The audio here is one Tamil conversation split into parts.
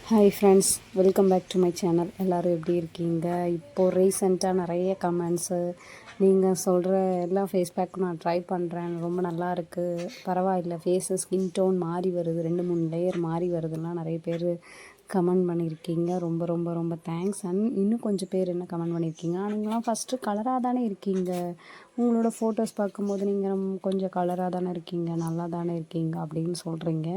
Hi friends, welcome back to my channel. எல்லோரும் எப்படி இருக்கீங்க? இப்போது ரீசெண்டாக நிறைய கமெண்ட்ஸு, நீங்கள் சொல்கிற எல்லா ஃபேஸ் பேக்கும் நான் ட்ரை பண்ணுறேன், ரொம்ப நல்லா இருக்குது, பரவாயில்ல, ஃபேஸு ஸ்கின் டோன் மாறி வருது, 2-3 லேயர் மாறி வருதுலாம் நிறைய பேர் கமெண்ட் பண்ணியிருக்கீங்க. ரொம்ப ரொம்ப ரொம்ப தேங்க்ஸ். அண்ட் இன்னும் கொஞ்சம் பேர் என்ன கமெண்ட் பண்ணியிருக்கீங்க, நீங்களாம் ஃபஸ்ட்டு கலராக தானே இருக்கீங்க, உங்களோட ஃபோட்டோஸ் பார்க்கும்போது நீங்கள் கொஞ்சம் கலராக தானே இருக்கீங்க, நல்லா தானே இருக்கீங்க அப்படின்னு சொல்கிறீங்க.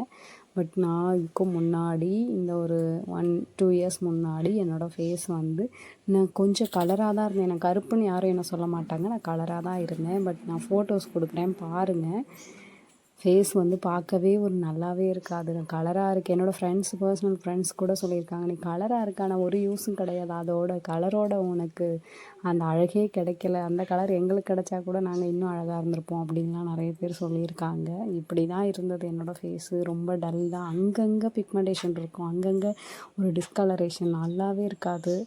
பட் நான் இதுக்கு முன்னாடி இந்த ஒரு 1-2 இயர்ஸ் முன்னாடி என்னோடய ஃபேஸ் வந்து நான் கொஞ்சம் கலராக தான் இருந்தேன். எனக்கு கருப்புன்னு யாரும் என்ன சொல்ல மாட்டாங்க, நான் கலராக தான் இருந்தேன். பட் நான் ஃபோட்டோஸ் கொடுக்குறேன் பாருங்கள், ஃபேஸ் வந்து பார்க்கவே ஒரு நல்லாவே இருக்காது. நான் கலராக இருக்குது. என்னோடய பர்சனல் ஃப்ரெண்ட்ஸ் கூட சொல்லியிருக்காங்க, நீ கலராக இருக்க, ஆனால் ஒரு யூஸும் கிடையாது, அதோட கலரோட உனக்கு அந்த அழகே கிடைக்கல, அந்த கலர் எங்களுக்கு கிடைச்சா கூட நாங்கள் இன்னும் அழகாக இருந்திருப்போம் அப்படின்லாம் நிறைய பேர் சொல்லியிருக்காங்க. இப்படி தான் இருந்தது என்னோடய ஃபேஸு, ரொம்ப டல் தான். அங்கங்கே பிக்மெண்டேஷன் இருக்கும், அங்கங்கே ஒரு டிஸ்கலரேஷன், நல்லாவே இருக்காது.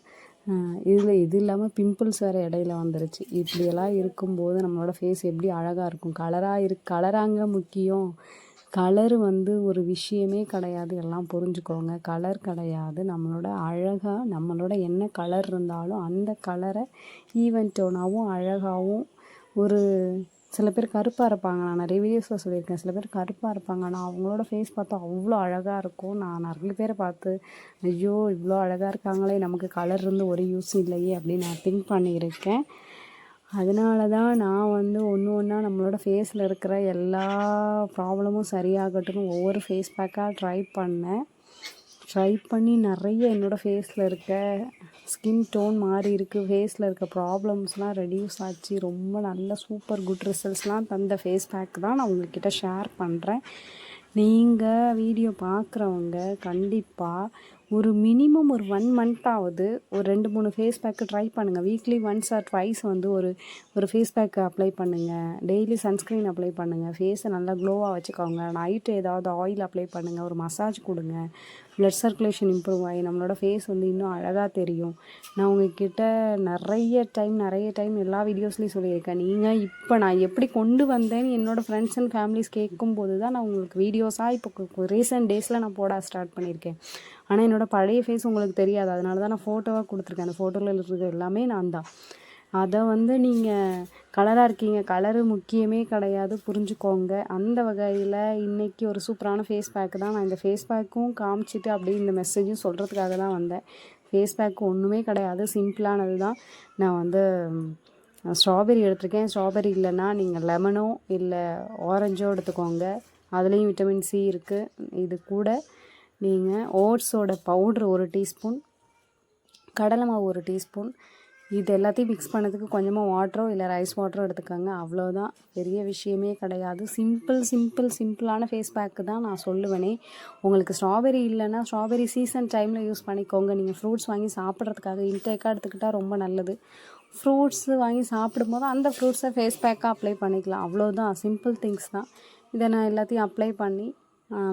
இது இல்லாமல் பிம்பிள்ஸ் வேறு இடையில வந்துருச்சு. இப்படியெல்லாம் இருக்கும்போது நம்மளோட ஃபேஸ் எப்படி அழகாக இருக்கும்? கலராங்க முக்கியம். கலரு வந்து ஒரு விஷயமே கிடையாது, எல்லாம் புரிஞ்சுக்கோங்க. கலர் கிடையாது, நம்மளோட அழகாக நம்மளோட என்ன கலர் இருந்தாலும் அந்த கலரை ஈவன் டோனாகவும் அழகாகவும் ஒரு சில பேர் கருப்பாக இருப்பாங்க, நான் நிறைய வீடியோஸில் சொல்லியிருக்கேன், சில பேர் கருப்பாக இருப்பாங்க, ஆனால் அவங்களோட ஃபேஸ் பார்த்தா அவ்வளோ அழகாக இருக்கும். நான் நிறைய பேரை பார்த்து ஐயோ இவ்வளோ அழகாக இருக்காங்களே, நமக்கு கலர் இருந்து ஒரு யூஸும் இல்லையே அப்படின்னு நான் திங்க் பண்ணியிருக்கேன். அதனால தான் நான் வந்து ஒன்றா நம்மளோட ஃபேஸில் இருக்கிற எல்லா ப்ராப்ளமும் சரியாகட்டும்னு ஒவ்வொரு ஃபேஸ் பேக்காக ட்ரை பண்ணி நிறைய என்னோடய ஃபேஸில் இருக்க ஸ்கின் டோன் மாறி இருக்குது, ஃபேஸில் இருக்க ப்ராப்ளம்ஸ்லாம் ரெடியூஸ் ஆச்சு. ரொம்ப நல்ல சூப்பர் குட் ரிசல்ட்ஸ்லாம் தந்த ஃபேஸ் பேக் தான் நான் உங்கள்கிட்ட ஷேர் பண்ணுறேன். நீங்கள் வீடியோ பார்க்குறவங்க கண்டிப்பாக ஒரு மினிமம் ஒரு 1 மந்த்தாவது ஒரு 2-3 ஃபேஸ் பேக்கு ட்ரை பண்ணுங்கள். வீக்லி ஒன்ஸ் ஆர் ட்வைஸ் வந்து ஒரு ஃபேஸ் பேக்கு அப்ளை பண்ணுங்கள். டெய்லி சன்ஸ்க்ரீன் அப்ளை பண்ணுங்கள். ஃபேஸை நல்லா க்ளோவாக வச்சுக்கோங்க. நைட்டு ஏதாவது ஆயில் அப்ளை பண்ணுங்கள், ஒரு மசாஜ் கொடுங்க. ப்ளட் சர்க்குலேஷன் இம்ப்ரூவ் ஆகி நம்மளோட ஃபேஸ் வந்து இன்னும் அழகாக தெரியும். நான் உங்கள்கிட்ட நிறைய டைம் எல்லா வீடியோஸ்லேயும் சொல்லியிருக்கேன். நீங்கள் இப்போ நான் எப்படி கொண்டு வந்தேன்னு என்னோடய ஃப்ரெண்ட்ஸ் அண்ட் ஃபேமிலிஸ் கேட்கும்போது தான் நான் உங்களுக்கு வீடியோஸாக இப்போ ரீசெண்ட் டேஸில் நான் போட ஸ்டார்ட் பண்ணியிருக்கேன். ஆனால் என்னோடய பழைய ஃபேஸ் உங்களுக்கு தெரியாது, அதனால தான் நான் ஃபோட்டோவாக கொடுத்துருக்கேன். அந்த ஃபோட்டோவில் இருக்கிறது எல்லாமே நான் தான். அதை வந்து நீங்கள் கலராக இருக்கீங்க, கலரு முக்கியமே கிடையாது, புரிஞ்சுக்கோங்க. அந்த வகையில் இன்றைக்கி ஒரு சூப்பரான ஃபேஸ் பேக்கு தான். நான் இந்த ஃபேஸ் பேக்கும் காமிச்சிட்டு அப்படியே இந்த மெசேஜும் சொல்கிறதுக்காக தான் வந்தேன். ஃபேஸ் பேக்கு ஒன்றுமே கிடையாது, சிம்பிளானது தான். நான் வந்து ஸ்ட்ராபெரி எடுத்திருக்கேன். ஸ்ட்ராபெரி இல்லைன்னா நீங்கள் லெமனோ இல்லை ஆரஞ்சோ எடுத்துக்கோங்க, அதுலேயும் விட்டமின் சி இருக்குது. இது கூட நீங்கள் ஓட்ஸோட பவுட்ரு 1 டீஸ்பூன், கடலை மாவு 1 டீஸ்பூன், இது எல்லாத்தையும் மிக்ஸ் பண்ணதுக்கு கொஞ்சமாக வாட்டரோ இல்லை ரைஸ் வாட்டரோ எடுத்துக்கோங்க. அவ்வளோதான், பெரிய விஷயமே கிடையாது. சிம்பிளான ஃபேஸ் பேக்கு தான் நான் சொல்லுவேனே. உங்களுக்கு ஸ்ட்ராபெரி இல்லைன்னா ஸ்ட்ராபெரி சீசன் டைமில் யூஸ் பண்ணிக்கோங்க. நீங்கள் ஃப்ரூட்ஸ் வாங்கி சாப்பிட்றதுக்காக இன்டேக்காக எடுத்துக்கிட்டால் ரொம்ப நல்லது. ஃப்ரூட்ஸு வாங்கி சாப்பிடும்போது அந்த ஃப்ரூட்ஸை ஃபேஸ் பேக்காக அப்ளை பண்ணிக்கலாம். அவ்வளோதான், சிம்பிள் திங்ஸ் தான். இதை நான் எல்லாத்தையும் அப்ளை பண்ணி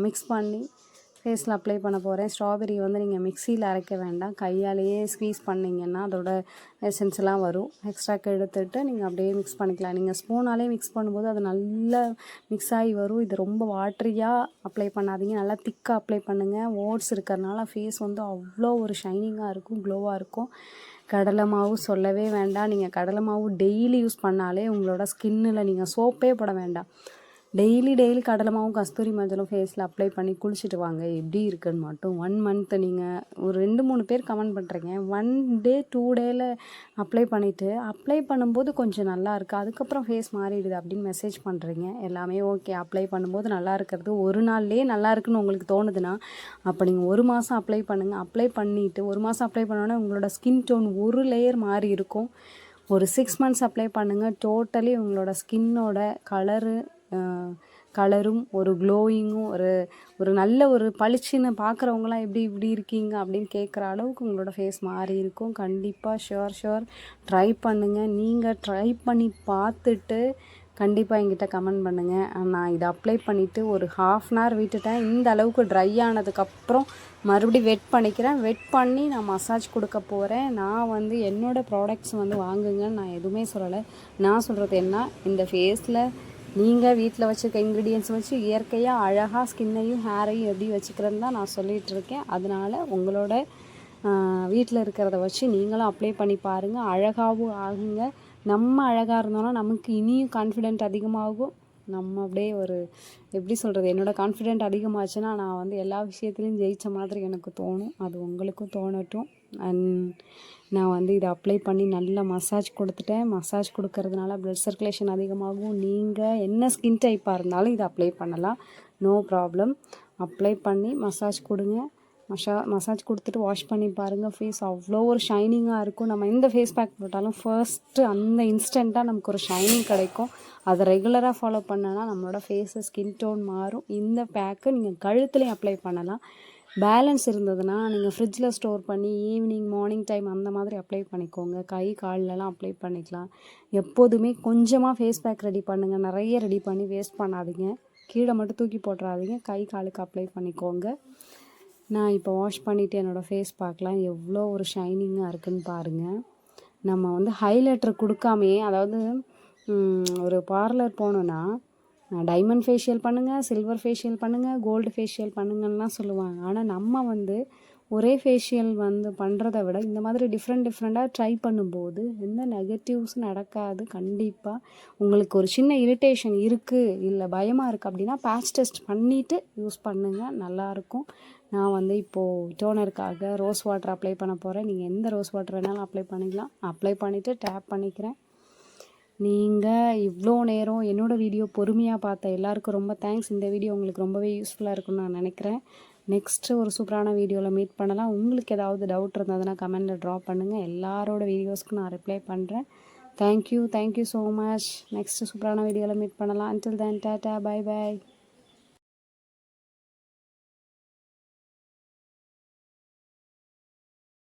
மிக்ஸ் பண்ணி ஃபேஸில் அப்ளை பண்ண போகிறேன். ஸ்ட்ராபெரி வந்து நீங்கள் மிக்சியில் அரைக்க வேண்டாம், கையாலேயே ஸ்க்வீஸ் பண்ணிங்கன்னா அதோட எசன்ஸ்லாம் வரும். எக்ஸ்ட்ராக்கு எடுத்துகிட்டு நீங்கள் அப்படியே மிக்ஸ் பண்ணிக்கலாம். நீங்கள் ஸ்பூனாலே மிக்ஸ் பண்ணும்போது அது நல்லா மிக்ஸ் ஆகி வரும். இது ரொம்ப வாட்டரியாக அப்ளை பண்ணாதீங்க, நல்லா திக்காக அப்ளை பண்ணுங்கள். ஓட்ஸ் இருக்கிறதுனால ஃபேஸ் வந்து அவ்வளோ ஒரு ஷைனிங்காக இருக்கும், க்ளோவாக இருக்கும். கடலை மாவு சொல்லவே வேண்டாம். நீங்கள் கடலை மாவு டெய்லி யூஸ் பண்ணாலே உங்களோட ஸ்கின்னில் நீங்கள் சோப்பே போட வேண்டாம், டெய்லி கடலை மாவும் கஸ்தூரி மஞ்சளும் ஃபேஸில் அப்ளை பண்ணி குளிச்சுட்டு வாங்க. எப்படி இருக்குன்னு மட்டும் 1 மந்த்து நீங்கள் ஒரு 2-3 பேர் கமெண்ட் பண்ணுறீங்க, 1 டே 2 டேயில் அப்ளை பண்ணும்போது கொஞ்சம் நல்லா இருக்குது, அதுக்கப்புறம் ஃபேஸ் மாறிடுது அப்படின்னு மெசேஜ் பண்ணுறீங்க. எல்லாமே ஓகே, அப்ளை பண்ணும்போது நல்லா இருக்கிறது ஒரு நாள்லேயே நல்லா இருக்குன்னு உங்களுக்கு தோணுதுன்னா அப்போ நீங்கள் 1 மாதம் அப்ளை பண்ணுங்கள். அப்ளை பண்ணிவிட்டு 1 மாதம் அப்ளை பண்ணோன்னே உங்களோட ஸ்கின் டோன் ஒரு லேயர் மாறி இருக்கும். ஒரு 6 மந்த்ஸ் அப்ளை பண்ணுங்கள். டோட்டலி உங்களோட ஸ்கின்னோட கலரும் ஒரு க்ளோயிங்கும் ஒரு நல்ல ஒரு பளிச்சுன்னு பார்க்குறவங்களாம் இப்படி இருக்கீங்க அப்படின்னு கேட்குற அளவுக்கு உங்களோட ஃபேஸ் மாறி இருக்கும். கண்டிப்பாக ஷுவர் ட்ரை பண்ணுங்கள். நீங்கள் ட்ரை பண்ணி பார்த்துட்டு கண்டிப்பாக என்கிட்ட கமெண்ட் பண்ணுங்கள். நான் இதை அப்ளை பண்ணிவிட்டு ஒரு 1/2 hour விட்டுட்டேன். இந்த அளவுக்கு ட்ரை ஆனதுக்கப்புறம் மறுபடியும் வெட் பண்ணி நான் மசாஜ் கொடுக்க போகிறேன். நான் வந்து என்னோடய ப்ராடக்ட்ஸ் வந்து வாங்குங்கன்னு நான் எதுவுமே சொல்லலை. நான் சொல்கிறது என்ன, இந்த ஃபேஸில் நீங்கள் வீட்டில் வச்சுருக்க இன்க்ரீடியன்ஸ் வச்சு இயற்கையாக அழகாக ஸ்கின்னையும் ஹேரையும் எப்படி வச்சுக்கிறேன்னு தான் நான் சொல்லிகிட்ருக்கேன். அதனால் உங்களோட வீட்டில் இருக்கிறத வச்சு நீங்களும் அப்ளை பண்ணி பாருங்கள். அழகாகவும் ஆகுங்க. நம்ம அழகாக இருந்தோன்னா நமக்கு இனியும் கான்ஃபிடென்ட் அதிகமாகும். நம்ம அப்படியே ஒரு எப்படி சொல்கிறது, என்னோடய கான்ஃபிடென்ட் அதிகமாச்சுன்னா நான் வந்து எல்லா விஷயத்துலையும் ஜெயித்த மாதிரி எனக்கு தோணும். அது உங்களுக்கும் தோணட்டும். நான் வந்து இதை அப்ளை பண்ணி நல்லா மசாஜ் கொடுத்துட்டேன். மசாஜ் கொடுக்கறதுனால ப்ளட் சர்க்குலேஷன் அதிகமாகும். நீங்கள் என்ன ஸ்கின் டைப்பாக இருந்தாலும் இதை அப்ளை பண்ணலாம், நோ ப்ராப்ளம். அப்ளை பண்ணி மசாஜ் கொடுங்க. மசாஜ் கொடுத்துட்டு வாஷ் பண்ணி பாருங்கள். ஃபேஸ் அவ்வளோ ஒரு ஷைனிங்காக இருக்கும். நம்ம எந்த ஃபேஸ் பேக் போட்டாலும் ஃபர்ஸ்ட்டு அந்த இன்ஸ்டண்ட்டாக நமக்கு ஒரு ஷைனிங் கிடைக்கும். அதை ரெகுலராக ஃபாலோ பண்ணனா நம்மளோட ஃபேஸு ஸ்கின் டோன் மாறும். இந்த பேக்கு நீங்கள் கழுத்துலேயும் அப்ளை பண்ணலாம். பேலன்ஸ் இருந்ததுன்னா நீங்கள் ஃப்ரிட்ஜில் ஸ்டோர் பண்ணி ஈவினிங் மார்னிங் டைம் அந்த மாதிரி அப்ளை பண்ணிக்கோங்க. கை கால்லலாம் அப்ளை பண்ணிக்கலாம். எப்போதுமே கொஞ்சமாக ஃபேஸ் பேக் ரெடி பண்ணுங்கள். நிறைய ரெடி பண்ணி வேஸ்ட் பண்ணாதீங்க. கீழே மட்டும் தூக்கி போட்டுறாதீங்க. கை காலுக்கு அப்ளை பண்ணிக்கோங்க. நான் இப்போ வாஷ் பண்ணிவிட்டு என்னோடய ஃபேஸ் பார்க்கலாம் எவ்வளோ ஒரு ஷைனிங்காக இருக்குதுன்னு பாருங்கள். நம்ம வந்து ஹைலைட்டர் கொடுக்காமையே, அதாவது ஒரு பார்லர் போனோன்னா டைமண்ட் ஃபேஷியல் பண்ணுங்கள், சில்வர் ஃபேஷியல் பண்ணுங்கள், கோல்டு ஃபேஷியல் பண்ணுங்கன்னெலாம் சொல்லுவாங்க. ஆனால் நம்ம வந்து ஒரே ஃபேஷியல் வந்து பண்ணுறத விட இந்த மாதிரி டிஃப்ரெண்ட்டாக ட்ரை பண்ணும்போது எந்த நெகட்டிவ்ஸும் நடக்காது. கண்டிப்பாக உங்களுக்கு ஒரு சின்ன இரிட்டேஷன் இருக்குது, இல்லை பயமாக இருக்குது அப்படின்னா பேட்ச் டெஸ்ட் பண்ணிவிட்டு யூஸ் பண்ணுங்கள், நல்லாயிருக்கும். நான் வந்து இப்போது டோனருக்காக ரோஸ் வாட்டர் அப்ளை பண்ண போகிறேன். நீங்கள் எந்த ரோஸ் வாட்டர் வேணாலும் அப்ளை பண்ணிக்கலாம். அப்ளை பண்ணிவிட்டு டேப் பண்ணிக்கிறேன். நீங்கள் இவ்வளோ நேரம் என்னோடய வீடியோ பொறுமையாக பார்த்த எல்லாருக்கும் ரொம்ப தேங்க்ஸ். இந்த வீடியோ உங்களுக்கு ரொம்பவே யூஸ்ஃபுல்லாக இருக்குன்னு நான் நினைக்கிறேன். நெக்ஸ்ட்டு ஒரு சூப்பரான வீடியோவில் மீட் பண்ணலாம். உங்களுக்கு ஏதாவது டவுட் இருந்ததுன்னா கமெண்டில் ட்ராப் பண்ணுங்கள். எல்லாரோட வீடியோஸ்க்கும் நான் ரிப்ளை பண்ணுறேன். Thank you so much. நெக்ஸ்ட்டு சூப்பரான வீடியோவில் மீட் பண்ணலாம். Until then tata, by.